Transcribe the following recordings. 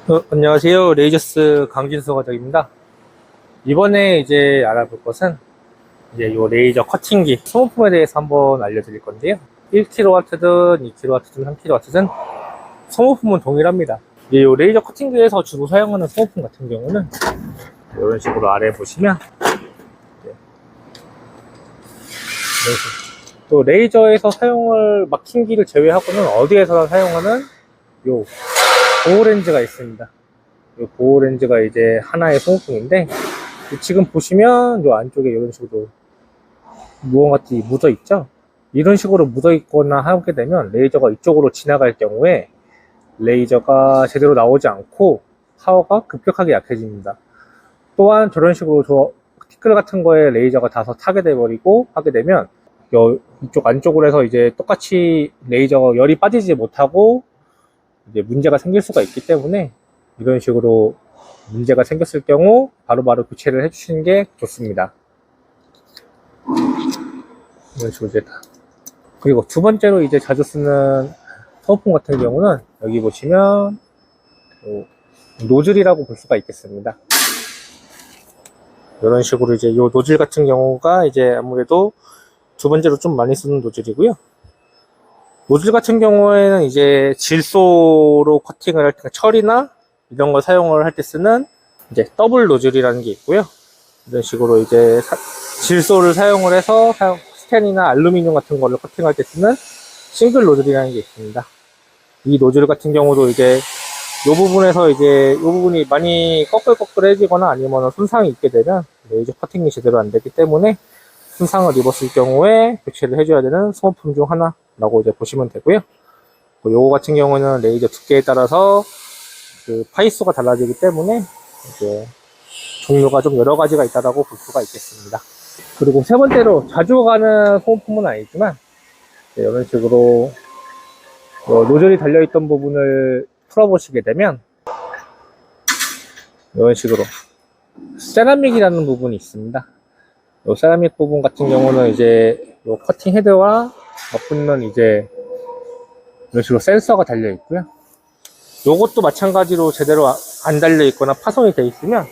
안녕하세요. 레이저스 강진수 과장입니다. 이번에 이제 알아볼 것은 이제 요 레이저 커팅기 소모품에 대해서 한번 알려드릴 건데요. 1kW든 2kW든 3kW든 소모품은 동일합니다. 이제 요 레이저 커팅기에서 주로 사용하는 소모품 같은 경우는 이런 식으로 아래 보시면 또 레이저에서 사용을 마킹기를 제외하고는 어디에서나 사용하는 요 보호렌즈가 있습니다. 이 보호렌즈가 이제 하나의 소모품인데, 지금 보시면 이 안쪽에 이런 식으로 무언가들이 묻어 있죠. 이런 식으로 묻어 있거나 하게 되면 레이저가 이쪽으로 지나갈 경우에 레이저가 제대로 나오지 않고 파워가 급격하게 약해집니다. 또한 저런 식으로 티끌 같은 거에 레이저가 닿아서 타게 돼버리고 하게 되면 이쪽 안쪽으로 해서 이제 똑같이 레이저 열이 빠지지 못하고 이제 문제가 생길 수가 있기 때문에 이런 식으로 문제가 생겼을 경우 바로바로 교체를 해주시는 게 좋습니다. 이런 식으로 이제 그리고 두 번째로 이제 자주 쓰는 소모품 같은 경우는 여기 보시면 노즐이라고 볼 수가 있겠습니다. 이런 식으로 이제 이 노즐 같은 경우가 이제 아무래도 두 번째로 좀 많이 쓰는 노즐이고요. 노즐 같은 경우에는 이제 질소로 커팅을 할 때, 철이나 이런 걸 사용을 할 때 쓰는 이제 더블 노즐이라는 게 있고요. 이런 식으로 이제 질소를 사용을 해서 스텐이나 알루미늄 같은 거를 커팅할 때 쓰는 싱글 노즐이라는 게 있습니다. 이 노즐 같은 경우도 이제 이 부분에서 이제 이 부분이 많이 꺼끌꺼끌해지거나 아니면 손상이 있게 되면 레이저 커팅이 제대로 안 되기 때문에 손상을 입었을 경우에 교체를 해줘야 되는 소모품 중 하나라고 이제 보시면 되고요. 요거 같은 경우는 레이저 두께에 따라서 그 파이수가 달라지기 때문에 이제 종류가 좀 여러 가지가 있다고 볼 수가 있겠습니다. 그리고 세 번째로 자주 가는 소모품은 아니지만 이런 식으로 노즐이 달려있던 부분을 풀어보시게 되면 이런 식으로 세라믹이라는 부분이 있습니다. 이 세라믹 부분 같은 경우는 이제 요 커팅 헤드와 맞붙는 이제 이런 식으로 센서가 달려 있고요. 요것도 마찬가지로 제대로 안 달려 있거나 파손이 되어 있으면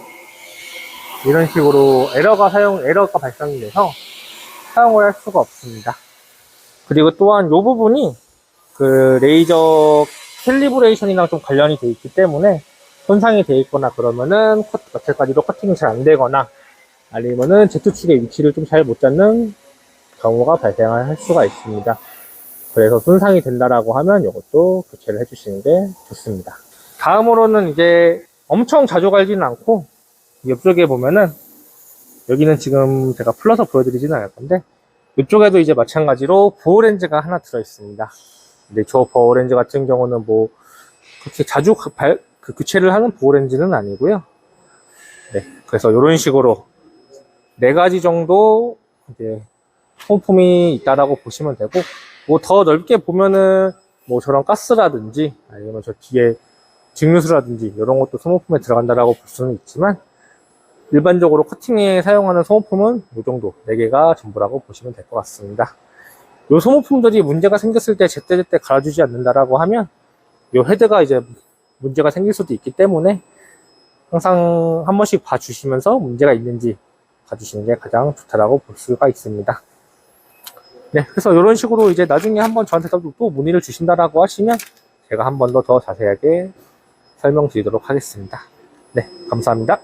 이런 식으로 에러가 발생이 돼서 사용을 할 수가 없습니다. 그리고 또한 요 부분이 그 레이저 캘리브레이션이랑 좀 관련이 되어 있기 때문에 손상이 되어 있거나 그러면은 여태까지로 커팅이 잘 안 되거나 아니면은 제트축의 위치를 좀 잘 못 잡는 경우가 발생할 수가 있습니다. 그래서 손상이 된다라고 하면 이것도 교체를 해주시는 게 좋습니다. 다음으로는 이제 엄청 자주 갈지는 않고 옆쪽에 보면은 여기는 지금 제가 풀러서 보여드리지는 않을 건데 이쪽에도 이제 마찬가지로 보호렌즈가 하나 들어있습니다. 근데 저 보호렌즈 같은 경우는 뭐 그렇게 자주 교체를 하는 보호렌즈는 아니고요. 네, 그래서 이런 식으로 4가지 정도 이제 소모품이 있다라고 보시면 되고, 뭐 더 넓게 보면은 뭐 저런 가스라든지 아니면 저 뒤에 직류수라든지 이런 것도 소모품에 들어간다라고 볼 수는 있지만 일반적으로 커팅에 사용하는 소모품은 이 정도 4개가 전부라고 보시면 될 것 같습니다. 이 소모품들이 문제가 생겼을 때 제때제때 갈아주지 않는다라고 하면 이 헤드가 이제 문제가 생길 수도 있기 때문에 항상 한 번씩 봐주시면서 문제가 있는지 봐주시는 게 가장 좋다라고 볼 수가 있습니다. 네, 그래서 이런 식으로 이제 나중에 한번 저한테 또 문의를 주신다라고 하시면 제가 한 번 더 자세하게 설명드리도록 하겠습니다. 네, 감사합니다.